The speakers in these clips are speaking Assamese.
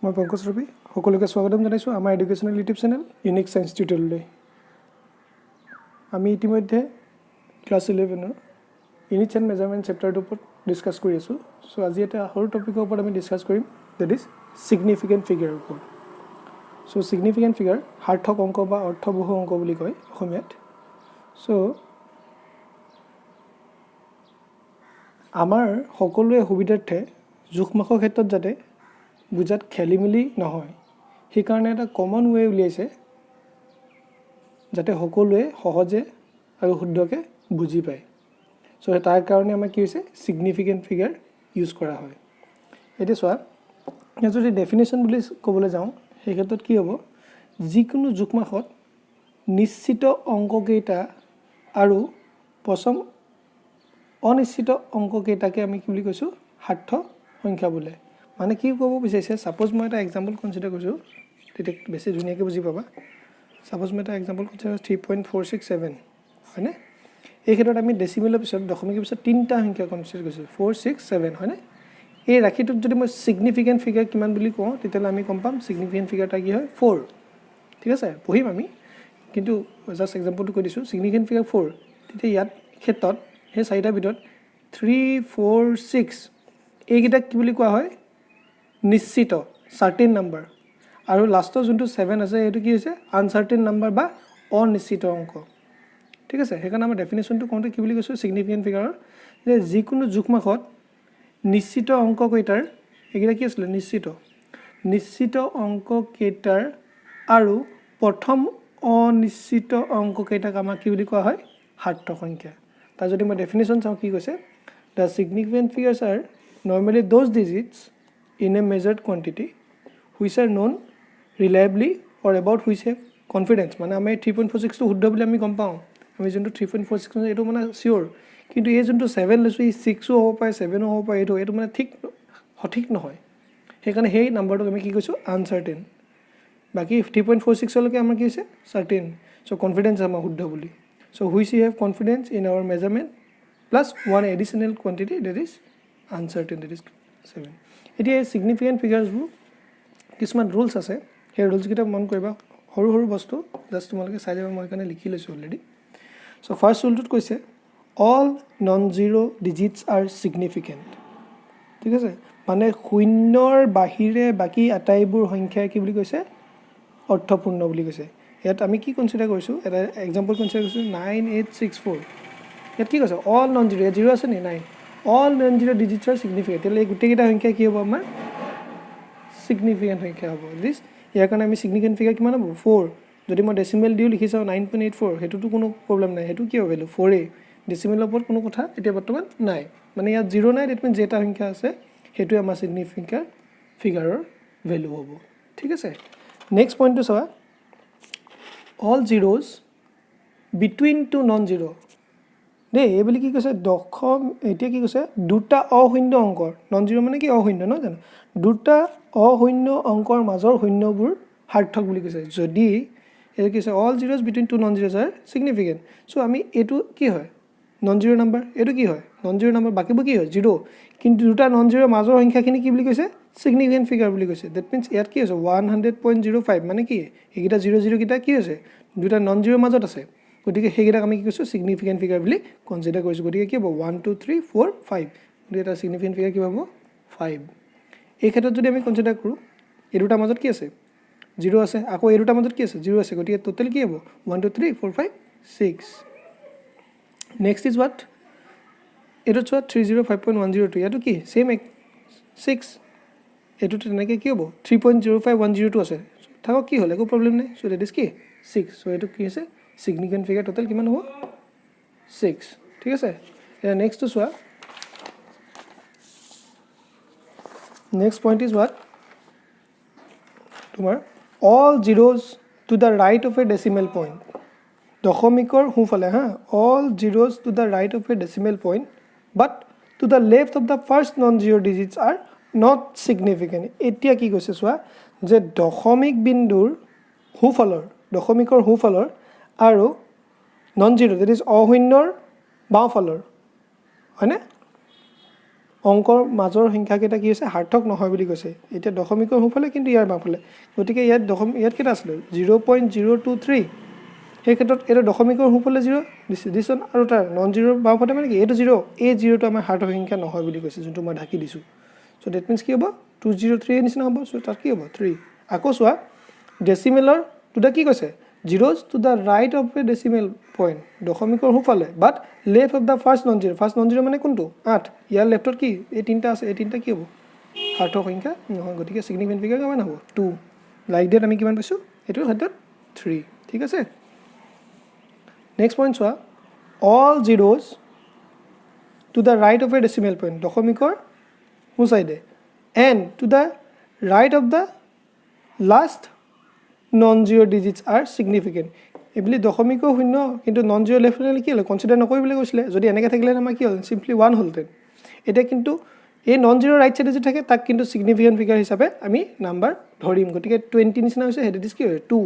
মই পংকজ ৰবি সকলোকে স্বাগতম জনাইছোঁ আমাৰ educational YouTube channel unique science টিউটৰিয়েললৈ। আমি ইতিমধ্যে ক্লাছ 11ৰ ইউনিট এণ্ড মেজাৰমেণ্ট চেপ্টাৰটোৰ ওপৰত ডিছকাছ কৰি আছোঁ। চ' আজি এটা সৰু টপিকৰ ওপৰত আমি ডিছকাছ কৰিম, ডেট ইজ ছিগনিফিকেণ্ট ফিগাৰৰ ওপৰত। চ' ছিগনিফিকেণ্ট ফিগাৰ সাৰ্থক অংক বা অৰ্থবহ অংক বুলি কয় অসমীয়াত। চ' আমাৰ সকলোৰে সুবিধাৰ্থে জোখমাখৰ ক্ষেত্ৰত যাতে বুজাত খেলি মেলি নহয়, সেইকাৰণে এটা কমন ৱে উলিয়াইছে যাতে সকলোৱে সহজে আৰু শুদ্ধকৈ বুজি পায়। চ' তাৰ কাৰণে আমাৰ কি হৈছে, ছিগনিফিকেণ্ট ফিগাৰ ইউজ কৰা হয়। এতিয়া চোৱা, যদি ডেফিনেশ্যন বুলি ক'বলৈ যাওঁ, সেই ক্ষেত্ৰত কি হ'ব, যিকোনো জোখমাখত নিশ্চিত অংককেইটা আৰু পচম অনিশ্চিত অংককেইটাকে আমি কি বুলি কৈছোঁ, সাৰ্থ সংখ্যা বোলে। মানে কি ক'ব বিচাৰিছে, ছাপ'জ মই এটা এক্সাম্পল কনচিডাৰ কৰিছোঁ, তেতিয়া বেছি ধুনীয়াকৈ বুজি পাবা। ছাপ'জ মই এটা এক্সাম্পল কনচিডাৰ 3.467, হয়নে? এই ক্ষেত্ৰত আমি ডেচিমেলৰ পিছত দশমিকৰ পিছত তিনিটা সংখ্যা কনচিডাৰ কৰিছোঁ, 4, 6, 7, হয়নে? এই ৰাশিটোত যদি মই ছিগনিফিকেণ্ট ফিগাৰ কিমান বুলি কওঁ, তেতিয়াহ'লে আমি গম পাম ছিগনিফিকেণ্ট ফিগাৰ এটা কি হয়, 4। ঠিক আছে, পঢ়িম আমি, কিন্তু জাষ্ট এক্সাম্পলটো কৈ দিছোঁ, ছিগনিফিকেণ্ট ফিগাৰ 4। তেতিয়া ইয়াত ক্ষেত্ৰত সেই চাৰিটাৰ ভিতৰত 3, 4, 6 এইকেইটাক কি বুলি কোৱা হয়, নিশ্চিত, চাৰ্টেইন নাম্বাৰ। আৰু লাষ্টৰ যোনটো 7 আছে, সেইটো কি হৈছে, আনচাৰ্টেইন নাম্বাৰ বা অনিশ্চিত অংক। ঠিক আছে, সেইকাৰণে আমাৰ ডেফিনেশ্যনটো কওঁতে কি বুলি কৈছোঁ, ছিগনিফিকেণ্ট ফিগাৰৰ যে যিকোনো জোখমাখত নিশ্চিত অংককেইটাৰ, এইকেইটা কি আছিলে, নিশ্চিত অংককেইটাৰ আৰু প্ৰথম অনিশ্চিত অংককেইটাক আমাৰ কি বুলি কোৱা হয়, সাৰ্থ সংখ্যা। তাৰ যদি মই ডেফিনেশ্যন চাওঁ, কি কৈছে, the significant figures are normally those digits in a measured quantity which are known reliably or about which have confidence। মানে আমি 3.46টো শুদ্ধ বুলি আমি গম পাওঁ, আমি যোনটো 3.46 এইটো মানে চিয়'ৰ, কিন্তু এই যোনটো 7 লৈছোঁ, এই 6ও হ'ব পাৰে, 7ও হ'ব পাৰে, এইটো মানে সঠিক নহয়। সেইকাৰণে সেই নাম্বাৰটোক আমি কি কৈছোঁ, আনচাৰ্টেইন। বাকী 3.46লৈকে আমাৰ কি হৈছে, চাৰ্টেইন। চ' কনফিডেঞ্চ আমাৰ শুদ্ধ বুলি। So' which you have confidence in our measurement plus one additional quantity, that is uncertain, that is 7। এতিয়া এই ছিগনিফিকেণ্ট ফিগাৰ্ছবোৰ কিছুমান ৰুলছ আছে, সেই ৰুলছকেইটা মন কৰিবা, সৰু সৰু বস্তু, জাষ্ট তোমালোকে চাই যাবা, মই সেইকাৰণে লিখি লৈছোঁ অলৰেডি। চ' ফাৰ্ষ্ট ৰুলটোত কৈছে, all non zero' digits are significant. ঠিক আছে, মানে শূন্যৰ বাহিৰে বাকী আটাইবোৰ সংখ্যাই কি বুলি কৈছে, অৰ্থপূৰ্ণ বুলি কৈছে। ইয়াত আমি কি কনচিডাৰ কৰিছোঁ, এটা এক্সাম্পল কনচিডাৰ কৰিছোঁ 9864। ইয়াত কি কৈছে, অল নন জিৰ', ইয়াত জিৰ' আছে নি, নাই। All non zero' digits are significant. তেতিয়াহ'লে এই গোটেইকেইটা সংখ্যা কি হ'ব, আমাৰ ছিগনিফিকেণ্ট সংখ্যা হ'ব। দিছ ইয়াৰ কাৰণে আমি ছিগনিফিকেণ্ট ফিগাৰ কিমান হ'ব, 4। যদি মই ডেচিমেল দিওঁ লিখি চাওঁ 9.84, সেইটোতো কোনো প্ৰব্লেম নাই, সেইটো কি হ'ব, ভেলু 4। ডেচিমেলৰ ওপৰত কোনো কথা এতিয়া বৰ্তমান নাই, মানে ইয়াত জিৰ' নাই, ডেট মিনছ যেটা সংখ্যা আছে সেইটোৱে আমাৰ ছিগনিফিকেণ্ট ফিগাৰৰ ভেলু হ'ব। ঠিক আছে, নেক্সট পইণ্টটো চোৱা, all zeros between two non zero'. দেই এই বুলি কি কৈছে, এতিয়া কি কৈছে, দুটা অশূন্য অংকৰ, নন জিৰ' মানে কি, অশূন্য নহয় জানো, দুটা অশূন্য অংকৰ মাজৰ শূন্যবোৰ সাৰ্থক বুলি কৈছে। যদি এইটো কি কৈছে, all zeros between two non zeros are significant. So' আমি এইটো কি হয়, নন জিৰ' নাম্বাৰ, এইটো কি হয়, নন জিৰ' নাম্বাৰ, বাকীবোৰ কি হয়, জিৰ'। কিন্তু দুটা নন জিৰ'ৰ মাজৰ সংখ্যাখিনি কি বুলি কৈছে, ছিগনিফিকেণ্ট ফিগাৰ বুলি কৈছে। ডেট মিনছ ইয়াত কি হৈছে, 100.05, মানে কি, এইকেইটা 0 কেইটা কি হৈছে, দুটা নন জিৰ'ৰ মাজত আছে, গতিকে সেইকেইটাক আমি কি কৈছোঁ, ছিগনিফিকেণ্ট ফিগাৰ বুলি কনচিডাৰ কৰিছোঁ। গতিকে কি হ'ব, 1, 2, 3, 4, 5, গতিকে এটা ছিগনিফিকেণ্ট ফিগাৰ কি হ'ব, 5। এই ক্ষেত্ৰত যদি আমি কনচিডাৰ কৰোঁ, এই দুটাৰ মাজত কি আছে, 0 আছে, আকৌ এই দুটাৰ মাজত কি আছে, 0 আছে, গতিকে টোটেল কি হ'ব, 1, 2, 3, 4, 5, 6। নেক্সট ইজ হোৱাট, এইটোত চোৱা 305.102, ইয়াতো কি ছেইম 6, এইটোত তেনেকৈ কি হ'ব, 3.05102 আছে, থাকক, কি হ'ল, একো প্ৰব্লেম নাই। চ' ডেট ইজ কি 6। চ' এইটো কি হৈছে, ছিগনিফিকেণ্ট ফিগাৰ টোটেল কিমান হ'ব, 6। ঠিক আছে, এতিয়া নেক্সটটো চোৱা, নেক্সট পইণ্ট ইজ হোৱাট, তোমাৰ all zeros to the right of a decimal point. দশমিকৰ সোঁফালে, হা, all zeros to the right of a decimal point but to the left of the first non zero' digits are not significant. এতিয়া কি কৈছে চোৱা, যে দশমিক বিন্দুৰ সোঁফালৰ, দশমিকৰ সোঁফালৰ আৰু নন জিৰ' ডেট ইজ অশূন্যৰ বাওঁফালৰ, হয়নে, অংকৰ মাজৰ সংখ্যাকেইটা কি হৈছে সাৰ্থক নহয় বুলি কৈছে এতিয়া দশমিকৰ সোঁফালে কিন্তু ইয়াৰ বাওঁফালে গতিকে ইয়াত কেইটা আছিলে 0.023 সেই ক্ষেত্ৰত এটা দশমিকৰ সোঁফালে 0 দিছে দিছন আৰু তাৰ নন জিৰ' বাওঁফালে মানে কি এইটো 0 এই 0টো আমাৰ সাৰ্থক সংখ্যা নহয় বুলি কৈছে যোনটো মই ঢাকি দিছোঁ চ' ডেট মিনছ কি হ'ব 203 নিচিনা হ'ব চ' তাত কি হ'ব 3 আকৌ চোৱা ডেচিমেলৰ দুটা কি কৈছে zeros to the right of a decimal point দশমিকৰ সোঁফালে but left of the first non zero' মানে কোনটো 8 ইয়াৰ লেফ্টত কি এই তিনিটা আছে এই তিনিটা কি হ'ব সাৰ্থক সংখ্যা নহয় গতিকে ছিগনিফিকেণ্ট ফিগাৰ কিমান হ'ব 2 লাইক ডেট আমি কিমান পাইছোঁ এইটোৰ ক্ষেত্ৰত 3 ঠিক আছে নেক্সট পইণ্ট চোৱা all zeros to the right of a decimal point দশমিকৰ সোঁ চাইডে and to the right of the last non-zero digits are significant এইবুলি দশমিকৰ শূন্য কিন্তু নন জিৰ' লেফ্ট হ'লে কি হ'ল কনচিডাৰ নকৰিবলৈ কৈছিলে যদি এনেকৈ থাকিলে আমাৰ কি হ'ল চিম্পলি 1 হ'লহেঁতেন এতিয়া কিন্তু এই নন জিৰ' ৰাইট চাইডে যে থাকে তাক কিন্তু ছিগনিফিকেণ্ট ফিগাৰ হিচাপে আমি নাম্বাৰ ধৰিম গতিকে 20 নিচিনা হৈছে সেইটো দিছ কি হয় 2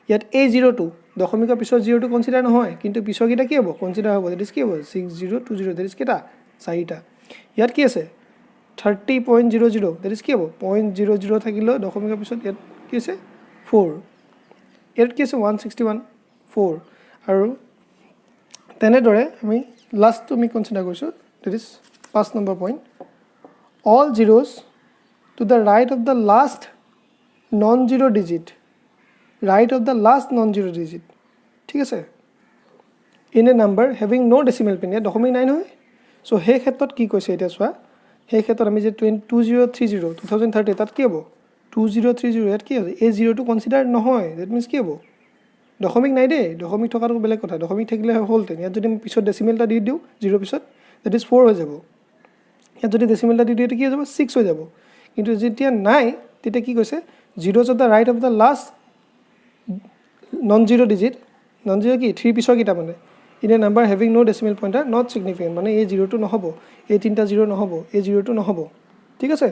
ইয়াত এই 0টো দশমিকৰ পিছৰ 0টো কনচিডাৰ নহয় কিন্তু পিছৰকেইটা কি হ'ব কনচিডাৰ হ'ব দেট ইজ কি হ'ব 6020 দেট ইজ কেইটা 4টা ইয়াত কি আছে 30.00 দেট ইজ কি হ'ব 0.00 থাকিলেও দশমিকৰ পিছত ইয়াত কি আছে 4 ইয়াত কি আছে 161 4 আৰু তেনেদৰে আমি লাষ্টটো আমি কনচিডাৰ কৰিছোঁ that is 5 number point all zeros to the right of the last non-zero digit ঠিক আছে in a number having no decimal point ইয়াত দশমিক নাই নহয় চ' সেই ক্ষেত্ৰত কি কৈছে এতিয়া চোৱা সেই ক্ষেত্ৰত আমি যে 2030 তাত কি হ'ব 2030 ইয়াত কি হ'ব এই 0টো কনচিডাৰ নহয় দেট মিনছ কি হ'ব দশমিক নাই দেই দশমিক থকাটো বেলেগ কথা দশমিক থাকিলে হ'লহেঁতেন ইয়াত যদি পিছত ডেচিমেল এটা দি দিওঁ 0 পিছত দেট ইজ 4 হৈ যাব ইয়াত যদি ডেচিমেল এটা দি দিওঁ কি হৈ যাব 6 হৈ যাব কিন্তু যেতিয়া নাই তেতিয়া কি কৈছে zeros of the right of the last non-zero digit non-zero কি 3 পিছৰ কিটা মানে in a number having no decimal point are not significant মানে এই 0টো নহ'ব এই তিনিটা 0 নহ'ব এই 0টো নহ'ব ঠিক আছে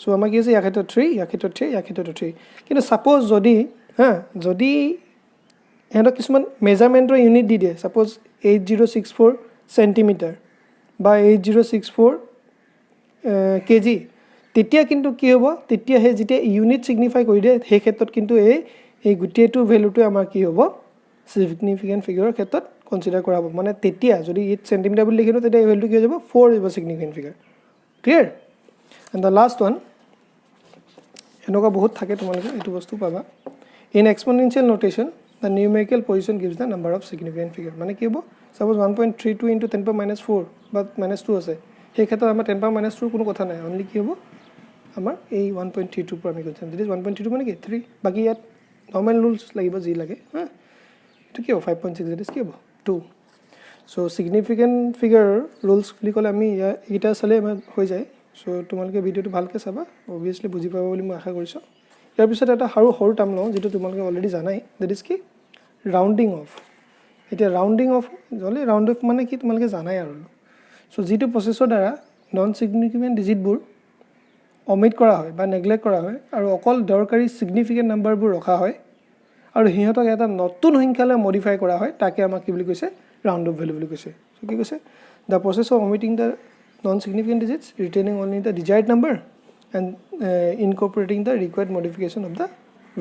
চ' আমাৰ কি আছে ইয়াৰ ক্ষেত্ৰত 3 ইয়াৰ ক্ষেত্ৰত 3 ইয়াৰ ক্ষেত্ৰত 3 কিন্তু ছাপ'জ যদি এহেঁতক কিছুমান মেজাৰমেণ্টৰ ইউনিট দি দিয়ে ছাপ'জ 8064 চেণ্টিমিটাৰ বা 8064 কেজি তেতিয়া কিন্তু কি হ'ব তেতিয়া সেই যেতিয়া ইউনিট ছিগনিফাই কৰি দিয়ে সেই ক্ষেত্ৰত কিন্তু এই গোটেইটো ভেলুটোৱে আমাৰ কি হ'ব ছিগনিফিকেণ্ট ফিগাৰৰ ক্ষেত্ৰত কনচিডাৰ কৰা হ'ব মানে তেতিয়া যদি 8 চেণ্টিমিটাৰ বুলি লিখিলোঁ তেতিয়া এই ভেলুটো কি হৈ যাব 4 হ'ব significant figure clear and the last one এনেকুৱা বহুত থাকে তোমালোকে এইটো বস্তু পাবা in exponential notation the numerical position gives the number of significant figure মানে কি হ'ব ছাপ'জ 1.32 ইনটু 10⁻⁴ বা -2 আছে সেই ক্ষেত্ৰত আমাৰ 10⁻⁴ কোনো কথা নাই অনলি কি হ'ব আমাৰ এই 1.32 পৰা আমি কৈছোঁ দিট ইজ 1.32 মানে কি 3 বাকী ইয়াত নৰ্মেল ৰুলছ লাগিব যি লাগে এইটো কি হ'ব 5.6 দিট ইজ কি হ'ব 2 চ' ছিগনিফিকেণ্ট ফিগাৰ ৰুলছ বুলি ক'লে আমি এইকেইটা চালে আমাৰ হৈ যায় চ' তোমালোকে ভিডিঅ'টো ভালকৈ চাবা অভিয়াছলি বুজি পাবা বুলি মই আশা কৰিছোঁ ইয়াৰ পিছত এটা সৰু টাৰ্ম লওঁ যিটো তোমালোকে অলৰেডি জানাই দেট ইজ কি ৰাউণ্ডিং অফ এতিয়া ৰাউণ্ডিং অফ মানে কি তোমালোকে জানাই আৰু চ' যিটো প্ৰচেছৰ দ্বাৰা নন ছিগনিফিকেণ্ট ডিজিটবোৰ অমিট কৰা হয় বা নেগলেক্ট কৰা হয় আৰু অকল দৰকাৰী ছিগনিফিকেণ্ট নাম্বাৰবোৰ ৰখা হয় আৰু সিহঁতক এটা নতুন সংখ্যালৈ মডিফাই কৰা হয় তাকে আমাক কি বুলি কৈছে ৰাউণ্ড অফ ভেলু বুলি কৈছে চ' কি কৈছে the process of omitting the non significant digits retaining only the desired number and incorporating the required modification of the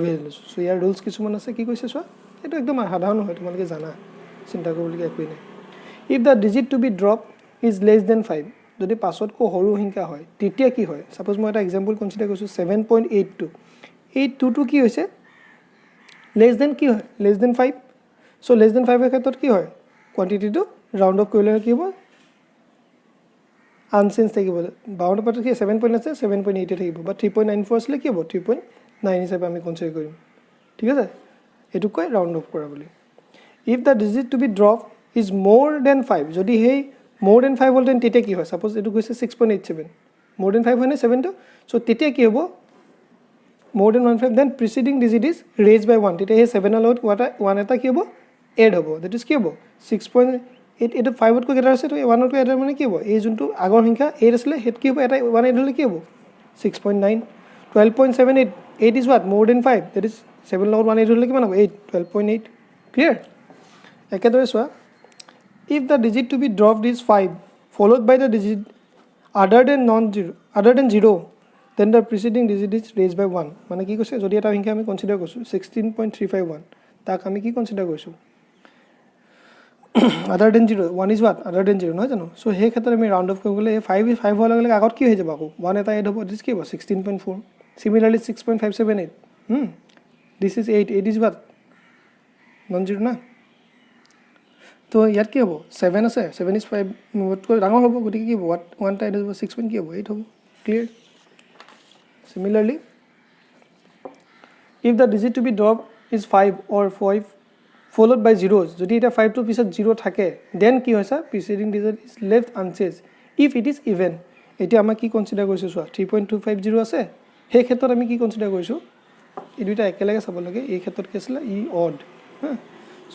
values so' ইয়াৰ ৰুলছ কিছুমান আছে কি কৈছে চোৱা এইটো একদম সাধাৰণ হয় তোমালোকে জানা চিন্তা কৰিবলগীয়া একোৱেই নাই if the digit to be drop is less than 5 যদি 5তকৈ সৰু সংখ্যা হয় তেতিয়া কি হয় ছাপ'জ মই এটা এক্সাম্পল কনচিডাৰ কৰিছোঁ 7.82 এই 2টো কি হৈছে লেছ দেন কি হয় লেছ দেন 5 চ' লেছ দেন 5ৰ ক্ষেত্ৰত কি হয় কোৱান্টিটিটো ৰাউণ্ড অফ কৰিলে কি হ'ব আনচেঞ্জ থাকিব 52 পাৰ্টত কি 7 পইণ্ট আছে 7.8 থাকিব বা 3.94 আছিলে কি হ'ব 3.9 হিচাপে আমি কনচিডাৰ কৰিম ঠিক আছে এইটোক কয় ৰাউণ্ড অফ কৰা বুলি if the digit to be drop is more than 5 যদি সেই মোৰ দেন 5 হ'লহেঁতেন তেতিয়া কি হয় ছাপ'জ এইটো গৈছে 6.87 মোৰ দেন 5 হয়নে 7টো চ' তেতিয়া কি হ'ব মোৰ then 1.5 then preceding digit is raised by 1 তেতিয়া সেই 7ৰ লগত 1 এটা কি হ'ব এড হ'ব দেট ইজ কি হ'ব 6.8 এইটো 5তকৈ কেইটা আছে তো 1তকৈ এটা মানে কি হ'ব এই যোনটো আগৰ সংখ্যা 8 আছিলে সেইটো কি হ'ব এটা 1 এড হ'লে কি হ'ব 6.9 12.78 8 ইজ হোৱাট মোৰ দেন 5 দেট ইজ 7 লগত 1 এড হ'লে কিমান হ'ব 8 12.8 ক্লিয়াৰ একেদৰে চোৱা if the digit to be dropped is 5 followed by the digit other than zero' then the preceding digit is raised by 1 মানে কি কৈছে যদি এটা সংখ্যা আমি কনচিডাৰ কৰিছোঁ 16.351 তাক আমি কি কনচিডাৰ কৰিছোঁ আদাৰ দেন জিৰ' 1 ইজ হোৱাট আদাৰ দেন জিৰ' নহয় জানো চ' সেই ক্ষেত্ৰত আমি ৰাউণ্ড অফ কৰিব গ'লে এই 5 হোৱাৰ লগে লগে আগত কি হৈ যাব আকৌ 1 এটা এড হ'ব দিছ কি হ'ব 16.4 similarly 6.578 this is 8 is what non zero' না তো ইয়াত কি হ'ব 7 আছে 7 ইজ 5 তকৈ ডাঙৰ হ'ব গতিকে কি হ'ব 1 এটা এড হ'ব 6 কি হ'ব 8 হ'ব clear Similarly, if the digit to be dropped is 5 or 5 followed by zeros, যদি এটা 5 to পিছত 0 থাকে then কি হৈছে preceding digit is left unchanged if it is even এতিয়া আমরা কি কনসিডার কৰিছো চোৱা 3.250 আছে সেই ক্ষেত্ৰত আমি কি কনসিডাৰ কৰিছো এই দুইটা একেলগে চাব লাগে এই ক্ষেত্ৰত কি আছিল ই অড হা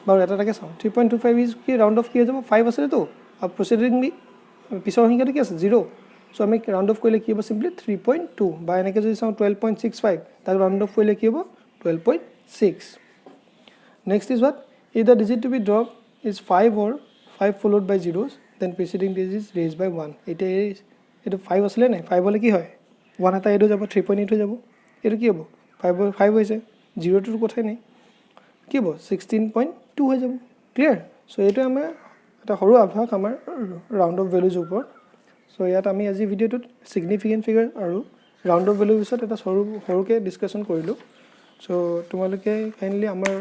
বাৰু এটাকে চাওঁ 3.25 ইজ কি ৰাউন্ড অফ কি হৈ যাব 5 আছে তো আৰু প্ৰসিডিংলি পিছৰ সংখ্যাটো কি আছে 0 So, আমি round off কৰিলে কি হ'ব simply 3.2 বা এনেকৈ যদি চাওঁ 12.65 তাক round off কৰিলে কি হ'ব 12.6 next is what if the digit to be dropped is 5 or 5 followed by zeros then preceding digit is raised by 1 এটা 5 আছিলে নাই 5 হলে কি হয় 1 এটা এড হৈ যাব 3.8 হৈ যাব এটো কি হ'ব 5 হৈছে 0 টোৰ কথাই নাই কি হ'ব 16.2 হৈ যাব ক্লিয়াৰ সো এটো আমাৰ এটা সৰু অভ্যাস আমাৰ ৰাউন্ড অফ ভ্যালুজ ওপৰত So, ইয়াত আমি আজি ভিডিওটোত সিগনিফিকেন্ট ফিগাৰ আৰু ৰাউন্ড অফ ভ্যালু বিষয়ত এটা সৰুকে ডিসকাশন কৰিলো সো তোমালোকে কাইন্ডলি আমাৰ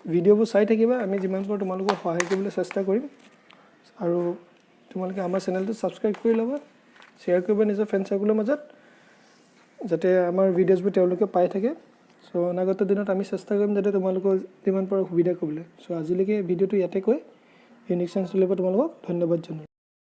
ভিডিওবোৰ চাই থাকিবা আমি যিমান পাৰো তোমালোকক সহায় কৰিবলৈ চেষ্টা কৰিম আৰু তোমালোকে আমাৰ চেনেলটো সাবস্ক্ৰাইব কৰি ল'বা শেয়াৰ কৰিবা নিজৰ ফ্ৰেণ্ড সাৰ্কেলৰ মাজত যাতে আমাৰ ভিডিওছবোৰ তেওঁলোকে পাই থাকে সো অনাগত দিনত আমি চেষ্টা কৰিম যাতে তোমালোকক যিমান পাৰো সুবিধা কৰিবলৈ সো আজিলৈকে ভিডিওটো ইয়াতে কৈ এই নেক্সট চেন্স লৈ তোমালোকক ধন্যবাদ জনালো